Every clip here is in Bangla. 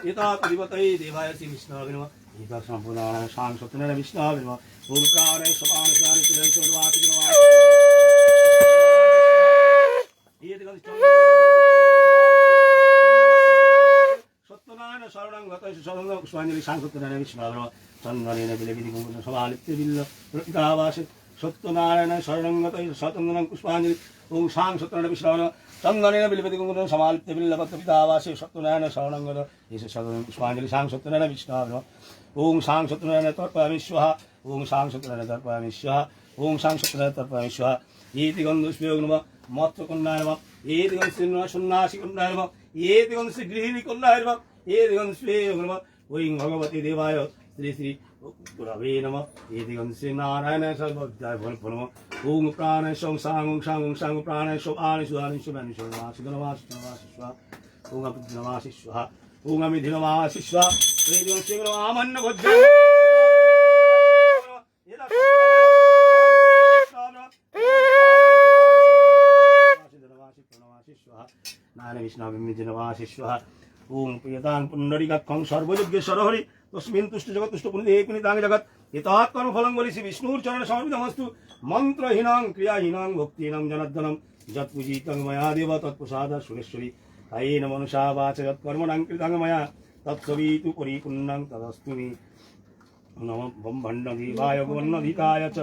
एतावदेवतये देवाय श्री विष्णवे नमः। एतत् सम्पूर्णानां शां सत्यनारायण विष्णवे नमः। ओम प्राणाय सपानसानि सर्वाति नमः। सत्यनारायण शरणं गतैः शरणं पुष्पाञ्जलि शां सत्यनारायण विष्णवे नमः। चन्दनेन बिलबिलि कुङ्कुमेन सभालिप्ते बिल्ल प्रतिकावासे सत्यनारायण शरणं गतैः शतन्दनं पुष्पाञ्जलि ओम शां सत्यनारायण विष्णवे नमः। चन्दनेन बिलबिलि कुङ्कुमेन सभालिप्ते बिल्ल प्रतिकावासे सत्यनारायण शरणं गतैः शतन्दनं पुष्पाञ्जलि शां सत्यनारायण विष्णवे नमः। ओम शां सत्यनारायण तर्पयामि स्वाहा। ओम शां सत्यनारायण तर्पयामि स्वाहा। ओम शां सत्यनारायण तर्पयामि स्वाहा। एति गन्धस्वयोग नमः। मत्स्यकुण्डाय नमः। एति गन्धस्य सन्न्यासिकुण्डाय नमः। एति गन्धस्य गृहिणीकुण्डाय नमः। एति गन्धस्वयोग नमः। ओं भगवते देवाय श्री श्री गुरवे नमः। एति गन्धस्य नारायणाय सर्वभक्ताय नमः। ओं प्राणाय सं सां ओं शां ओं शां प्राणाय सं आनि सुधानि सुभानि सुवासि नमासि नमासि स्वाहा। ओं अपिति नमासि स्वाहा। ओं अमिधि नमासि स्वाहा। एति गन्धस्य नामन्न भज्य नारायण विष्णुविमिजनवासि स्वाहा। ओम प्रियतां पुण्डरीकाक्षं सर्वयज्ञेश्वर हरि तस्मिन् तुष्ट जगत् तुष्ट पुण्यदे पुण्यतां जगत् एतात् कर्मफलं वरि श्री विष्णुर चरण समर्पितमस्तु। मंत्रहीनां क्रियाहीनां भक्तिहीनां जनार्दनं यत्पूजितं मया देव तत्प्रसाद सुरेश्वरी कायेन मनसा वाचा यत्कर्मणां कृतं मया तत्सवितु परिपूर्णं तदस्तु मे। नमः ब्रह्मण्डदेवाय गोवर्णधिताय च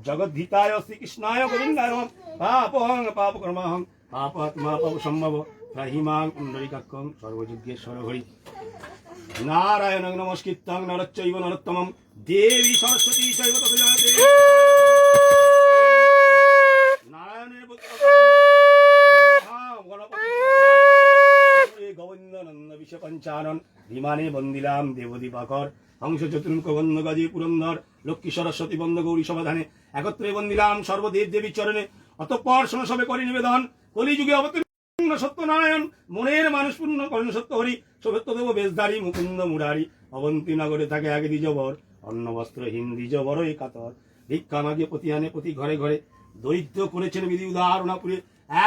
जगद्धिताय श्रीकृष्णाय गोविन्दाय नमः। पापहं पापकर्महं पापात्मा पापसम्भव त्राहिमां पुण्डरीकाक्षं सर्वयज्ञेश्वर हरि। नारायणं नमस्कृत्यं नरश्चैव नरोत्तमं देवी सरस्वती चैव ततो जयते। नारायणेन गणपति गोविन्दनन्द विषपञ्चानन विमाने बन्दिलां देवदीपाकर हंस चतुर्मुख बन्द गदी पुरंदर लक्ष्मी सरस्वती बन्द गौरी समाधाने एकत्रे बन्दिलाम सर्वदेव देवी चरणे। অতঃপর সবে করি নিবেদন কলিযুগে অবতীর্ণ সত্যনারায়ণ মনের মানুষ পূর্ণ করেন সত্য হরি সত্যদেব বেশধারী মুকুন্দ মুরারি অবন্তী নগরে থাকে আগে দ্বিজবর অন্ন বস্ত্রহীন দ্বিজবর এই কাতর ভিক্ষা মাগে প্রতি আনে প্রতি ঘরে ঘরে দরিদ্র করেছেন বিধি উদাহরণাপুরে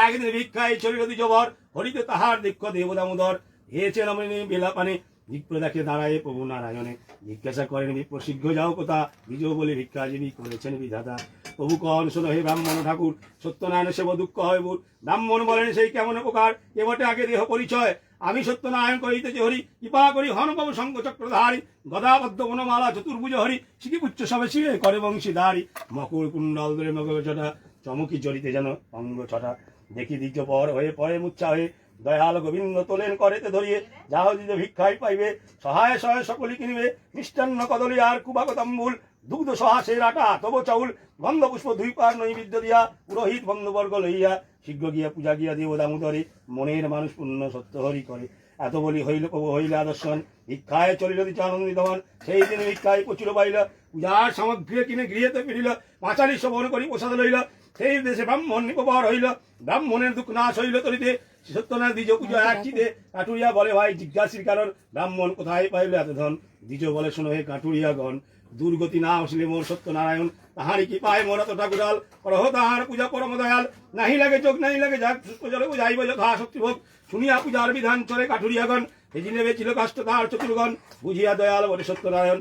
একদিন ভিক্ষায় চলিল দ্বিজবর হরিতে তাহার দীক্ষ দেব দামোদর হেছে নমিনী বেলা পানে বিপ্র দেখে দাঁড়ায় প্রভু নারায়ণে জিজ্ঞাসা করেন বিপ্র শীঘ্র যাও কোথা দ্বিজ বলে ভিক্ষাজীবী করেছেন বিধাতা। প্রভু কন শোনো হে ব্রাহ্মণ ঠাকুর সত্যনারায়ণ সেব দুঃখ হয় বুর। ব্রাহ্মণ বলেন সেই কেমন উপকার এ বটে আগে দেহ পরিচয় আমি সত্যনারায়ণ করিতেছি হরি কৃপা করি হনবাবু শঙ্খ চক্রধারী গদাবদ্ধ বনমালা চতুর্ভুজ হরি শিখিপুচ্ছ সবে শিরে করে বংশীধারী মকুর কুণ্ডল ধরে মগর ছটা চমকি জড়িতে যেন অঙ্গ ছটা দেখি দ্বিজ পর হয়ে পরে মুচ্ছা হয়ে দয়াল গোবিন্দ তোলেন করেতে ধরিয়ে যাহ দিতে ভিক্ষাই পাইবে সহায় সহায় সকলই কিনিবে মিষ্টান্ন কদলী আর কুবাক তাম্বুল দুগ্ধ সহাসের আটা তব চাউল গন্ধ পুষ্প দুই পার নৈবেদ্য দিয়া পুরোহিত বন্ধবর্গ লইয়া শীঘ্র গিয়া পূজা গিয়া দেব দামোদরে মনের মানুষ পূর্ণ সত্য হরি করে। এত বলি হইল প্রভু হইল আদর্শন ভিক্ষায় চলিল দিচ্ছে আনন্দিত হন সেই দিন ভিক্ষায় প্রচুর পাইল পূজার সামগ্রী কিনে গৃহেতে ফিরিল পাঁচালি শোভন করি প্রসাদ লইল সেই দেশে ব্রাহ্মণ নিপবার হইল ব্রাহ্মণের দুঃখ নাশ হইল তরিতে সত্যনারায়ণ দ্বিজ পুজো একচিতে কাটুরিয়া বলে ভাই জিজ্ঞাসির কারণ ব্রাহ্মণ কোথায় পাইল এত ধন দ্বিজ বলে শোনো হে কাটুরিয়া গণ দুর্গতি না আসলে মোর সত্যনারায়ণ তাহারি কি পায় মোর এত ঠাকুরাল করহ তাহার পূজা পরম দয়াল নাহি লাগে চোখ নাহি লাগে যাক জলে বুঝাইব যথা শক্তি ভোগ শুনিয়া পূজার বিধান চলে কাঠুরিয়াগণ হেজি নেবে ছিল কাষ্ট তাহার চতুর্গণ বুঝিয়া দয়াল বলে সত্যনারায়ণ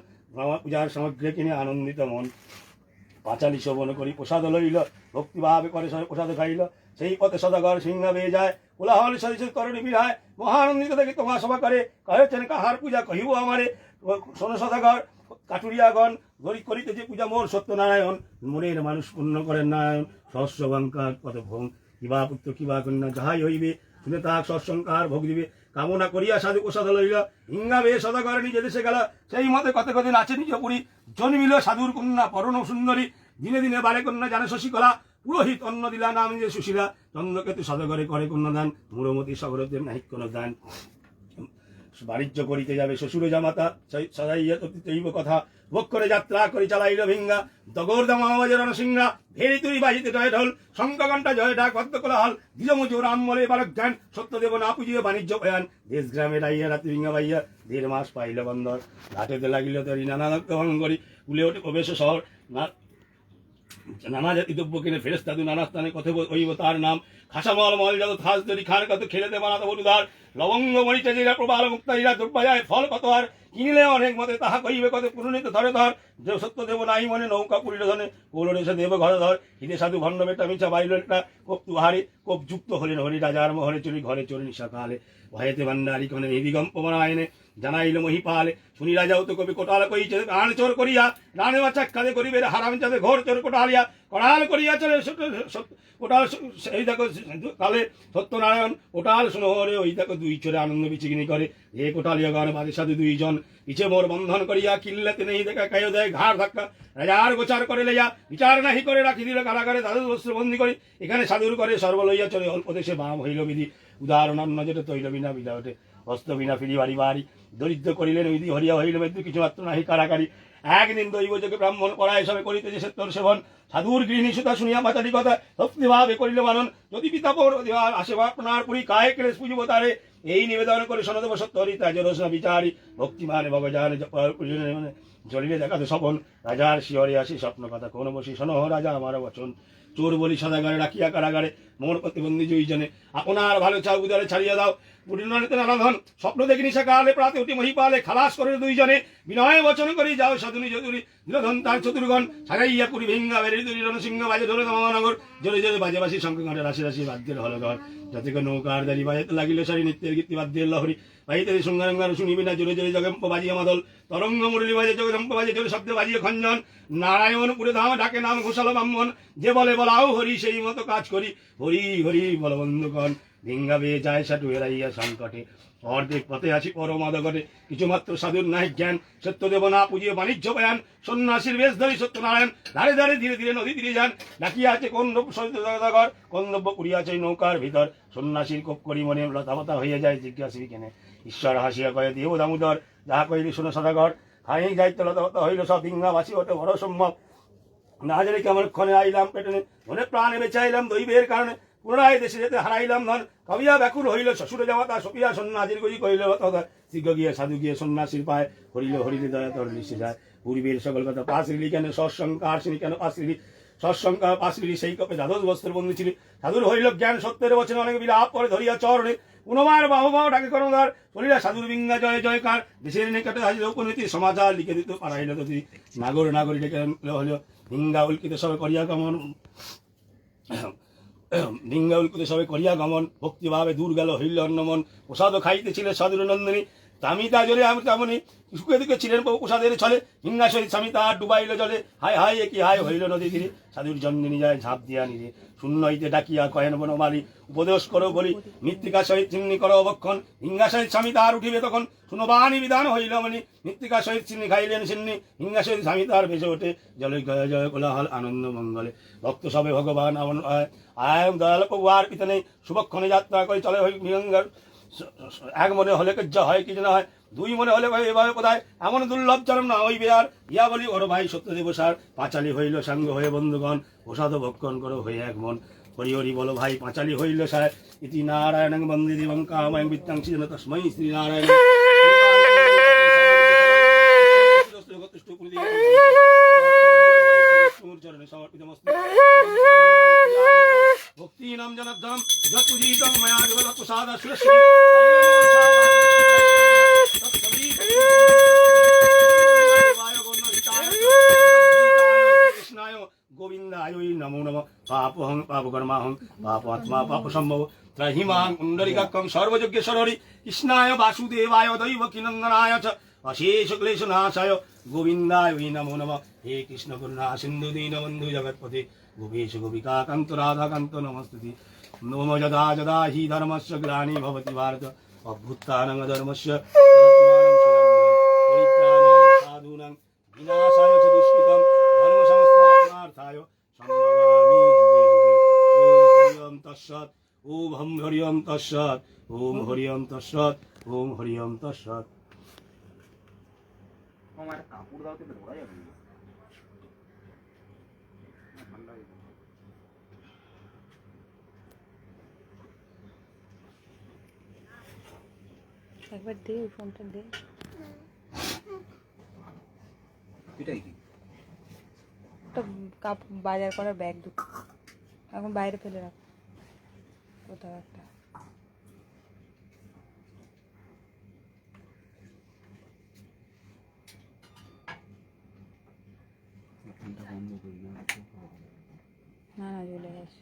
পূজার সামগ্রী কিনে আনন্দিত মন পাঁচালি শোভন করি প্রসাদ লইল ভক্তিভাবে করে সবাই প্রসাদ খাইল সেই পথে সদাগর সিংহ বেয়ে যায় কোলাহল সরিষদ করণী বিরায় মহানন্দিত দেখে তোমার সভা করে কহেছেন কাহার পূজা কহিব আমারে শোনো সদাগর কাটুরিয়াগণ গরি করিতেছে পূজা মোর সত্যনারায়ণ মনের মানুষ পূর্ণ করেন নারায়ণ সহস্রবাঙ্কার কত ভোগ কিবা পুত্র কিবা কন্যা যাহাই হইবে শুনে তাহার সৎসংকার ভোগ দিবে কামনা করিয়া সাধু প্রসাদ লইল হিঙ্গাবে সদাগর নিজে দেশে গেল সেই মতে কত কত নাচে নিজ পুরী জন্মিল সাধুর কন্যা পরণ সুন্দরী দিনে দিনে বারে কন্যা জানে শশীকলা পুরোহিত অন্ন দিলা নাম যে সুশীলা চন্দ্রকেতু সদাগরে করে কন্যাদান মূরমতি সগরদের নাহিক কোনো দান বাণিজ্য করিতে যাবে শ্বশুর জামাতা সদাইয়া তৈব কথা ভোগ করে যাত্রা করে চালাইল ভিঙ্গা দগর দামাজের রণসিংহা ভেরি তুই বাজিতে জয় ঢোল শঙ্খ ঘণ্টা জয় ডাক ভক্ত কোলাহল দ্বিজ মজুর আমলে বালক জ্ঞান সত্যদেব না পুজিয়ে বাণিজ্য বয়ান দেশ গ্রামে রাইয়া রাত্রি ভিঙ্গা বাইয়া 1.5 মাস পাইল বন্দর ঘাটেতে লাগিল তরি নানা ভঙ্গরি কুলে ওঠে প্রবেশ শহর নানা জাতি দ্রব্য কিনে ফেরেস্তাদু নানা স্থানে কথে হইব তার নাম খাসামল মল যত খাস তরি খান কত খেলেতে বানাতে বলুদার লবঙ্গ মরিচা জিরা প্রবাল মুক্তারিরা দ্রব্য যায় ফল কত আর কিনিলে অনেক মতে তাহা কইবে কত পুরনিত ধরে ধর যে সত্য দেব নাই মনে নৌকা পুরিল ধনে পৌর এসে দেব ঘরে ধর হিদে সাধু ভণ্ড বেটা মিছা বাইল একটা কোপ তুহারে কোপ যুক্ত হলেন হরি রাজার মহরে চুরি ঘরে চোর নিশাকালে ভয়েতে ভান্ডারি কনে নিবিগম্প মনায়নে জানাইল মহিপালে শুনি রাজাও তো কবি কোটাল কইছে রান চোর করিয়া রানে বাচ্চা কাদে করিবে হারাম চাঁদে ঘোর চোর কোটালিয়া কড়াল করিয়া চলে কোটাল এই দেখো কালে সত্যনারায়ণ কোটাল শুনোরে ওই দেখো দুই চোরে আনন্দ বিচিকিনি করে এ কোটালিয়া গান বাদে সাধু দুইজন পিছে মোর বন্ধন করিয়া কিল্লাতে নেই দেখা কায়ো দেয় ঘাড় ধাক্কা রাজার গোচার করে লইয়া বিচার নাহি করে রাখি দিল কারাগারে দাদু বস্ত্র বন্দি করে এখানে সাধুর করে সর্ব লইয়া চলে অল্প দেশে বাম হইল বিধি উদাহরণ অন্য যেটা তৈল বিনা বিদা ওঠে হস্ত বিনা ফিরি বাড়ি বাড়ি দরিদ্র করিলেন বিধি হরিয়া হইল মৃত্যু কিছু মাত্র নাহি কারাকারি একদিন দৈব যোগে ব্রাহ্মণ পড়ায় সবে করিতেছে সত্যর সেবন সাধুর গৃহিণী সুতা শুনিয়া মাতারি কথা ভক্তিভাবে করিল মানন যদি পিতা পর আসে আপনার পুরী কায়ে ক্লেশ পুজব তারে এই নিবেদন করে সনদেব সত্য হরিতা জরসনা বিচারি ভক্তিমানে ভগজান জলিলে দেখাতে স্বপন রাজার শিহরে আসি স্বপ্ন কথা কোন বসি শোনো রাজা আমার বচন চোর বলি সদাগারে রাখিয়া কারাগারে মোর প্রতিবন্ধী জয়জনে আপনার ভালো চাও উদারে ছাড়িয়া দাও পুরীতে নানাধন স্বপ্ন দেখিনি সকালে প্রাতে উঠি মহিপালে খালাস করে দুইজনে বিনয় বচন করি যাও সাধুনি চতুরি দিলধন তার চতুর্গণ সারাইয়া পুরী ভিঙ্গা বেরি দুরি রণসিংহ বাজে ধরে মহানগর জোরে জোরে বাজে বাসি শঙ্খ ঘটে রাশি রাশি বাদ্যের হল ঘর যাতে নৌকার দাঁড়ি বাজাতে লাগিল সারি নিত্যের গীতি বাদ্যের লহরি বাজিতে শৃঙ্গারঙ্গার শুনিবি না জোরে জোরে জগম্প বাজিয়া মাদল তরঙ্গ মুরলী বাজে জগদম্প বাজে জোরে শব্দে বাজিয়ে খঞ্জন নারায়ণ পুরে ধাম ডাকে নাম ঘোষাল ব্রাহ্মণ যে বলে বলাও হরি সেই মতো কাজ করি হরি হরি বল বন্ধুগণ ভিঙ্গা বেয়ে যায় সাটু এড়াইয়া সংকটে অর্ধেক পথে আসি পরমাদগটে কিছুমাত্র সাধুর নাই জ্ঞান সত্যদেব না পুজিয়ে বাণিজ্য বয়ান সন্ন্যাসীর বেশ ধরি সত্যনারায়ণ ধারে ধারে ধীরে ধীরে নদী তীরে যান ডাকিয়া আছে কোন সদাগর কোন দ্রব্য পুড়িয়াছে নৌকার ভিতর সন্ন্যাসীর কোপ করি মনে লতাপতা হইয়া যায় জিজ্ঞাসী কেনে ঈশ্বর হাসিয়া কয়ে দেব দামোদর যাহা কইলি শোনো সদাগর খাই যাইতে লতাপতা হইল সব ভিঙ্গা বাসি ওঠে বড় সম্ভব না জানি কেমন ক্ষণে আইলাম পেটনে মনে প্রাণে বেচাইলাম দৈবের কারণে পুনরায় দেশে যেতে হারাইলাম ধন কবিয়া ব্যাকুল হইল শ্বশুরে যাওয়া সপিয়া সন্ন্যাসীর গরি কহিল শীঘ্র গিয়ে সাধু গিয়ে সন্ন্যাসীর পায় হরিল হরিলে দয়া তোর লিশে যায় পূর্বের সকল কথা পাশরিলি কেন সৎসংকার শ্রী কেন পাশরিলি সৎসংকার পাশরিলি সেই কপে দ্বাদশ বস্ত্র বন্ধু ছিলি সাধুর হইল জ্ঞান সত্যের বচনে অনেক বিলাপ করে ধরিয়া চরণে পুনবার বাহবাহ ডাকে কর্ণধার বলিলা সাধুর বিঙ্গা জয় জয়কার দেশের নিকটে হাজির উপনীতি সমাচার লিখে দিত পারাইল যদি নাগর নাগরী ডেকে হল হিঙ্গা উল্কিত সবে করিয়া গমন ডিঙ্গা উল্কুতে সবে করিয়া গমন ভক্তিভাবে দূর গেল হইল অন্নমন প্রসাদ খাইতেছিল সাধুর নন্দিনী স্বামী তা জলে আমি তেমনি সুখে দুঃখে ছিলেন প্রসাদের ছলে হিঙ্গা সহিত স্বামী তাহার ডুবাইল জলে হায় হায় একই হায় হইল নদী তীরে সাধুর জন্মিনী যায় ঝাঁপ দিয়া নিরে শূন্য হইতে ডাকিয়া কয়েন বনমালী উপদেশ করো বলি মৃত্তিকা সহিত চিহ্নি করো অবক্ষণ হিঙ্গা সহিত স্বামী তাহার উঠিবে তখন শুনবানি বিধান হইল মনি মৃত্তিকা সহিত চিহ্নি খাইলেন সিন্নি হিঙ্গা সহিত স্বামী তাহার ভেসে ওঠে জলে জয় জয় কোলাহল আনন্দ মঙ্গলে ভক্ত সবে ভগবান আয় দয়াল প্রভু আর পিতা নেই শুভক্ষণে যাত্রা করে চলে হই নিরঙ্গার এক মনে হলে যা হয় কি না হয় দুই মনে হলে এভাবে কোথায় এমন দুর্লভ চরম না হইবে আর ইয়া বলি ওর ভাই সত্যদেব সার পাঁচালি হইল সাঙ্গ হয়ে বন্ধুগণ প্রসাদ ভক্ষণ করো হয়ে এক মন হরি হরি বলো ভাই পাঁচালি হইল সার ইতি নারায়ণ বন্দে দেবং কাময়ং বিত্তাংশি যেন তস্মৈ শ্রী নারায়ণ চরণে সমর্পিতমস্তু ভক্তিনাম জনার্দনম যৎপূজিতং ময়া দেবতা প্রসাদ সুরশ্রী কৃষ্ণায় গোবিন্দায় নমো নমঃ পাপহং পাপকর্মাহং পাপাত্মা পাপসম্ভব ত্রহিমাং পুণ্ডরিকাক্ষং সর্বযজ্ঞেশ্বরি কৃষ্ণায় বাসুদেবায় দৈবকীনন্দনায় চ অশেষ ক্লেশনাশায় গোবিন্দায় নমো নমঃ হে কৃষ্ণ করুণা সিন্ধু দীনবন্ধু জগৎপতে গোপেশ গোপিকা কান্ত রাধাকান্ত নমস্তুতি নম যদা যদা হি ধর্মস্য গ্লানি ভবতি ভারত অভ্যুত্থানং ধর্মস্য সাধূনাং বিনাশায় চ দুষ্কৃতং ধর্ম সংস্থাপনার্থায় সম্ভবামি যুগে যুগে ওম হরি ওম তৎসৎ ওম হরি ওম তৎসৎ ওম হরি ওম তৎসৎ ওম হরি ওম তৎসৎ। আমার কাপড় দাও তো ধরা যাবে একবার দে ফোনটা দে এটাই কি একটা কাপ বাজার করার ব্যাগ দুটো এখন বাইরে ফেলে রাখ কোথাও একটা। ফোনটা বন্ধ করি না। না না চলে গেছে।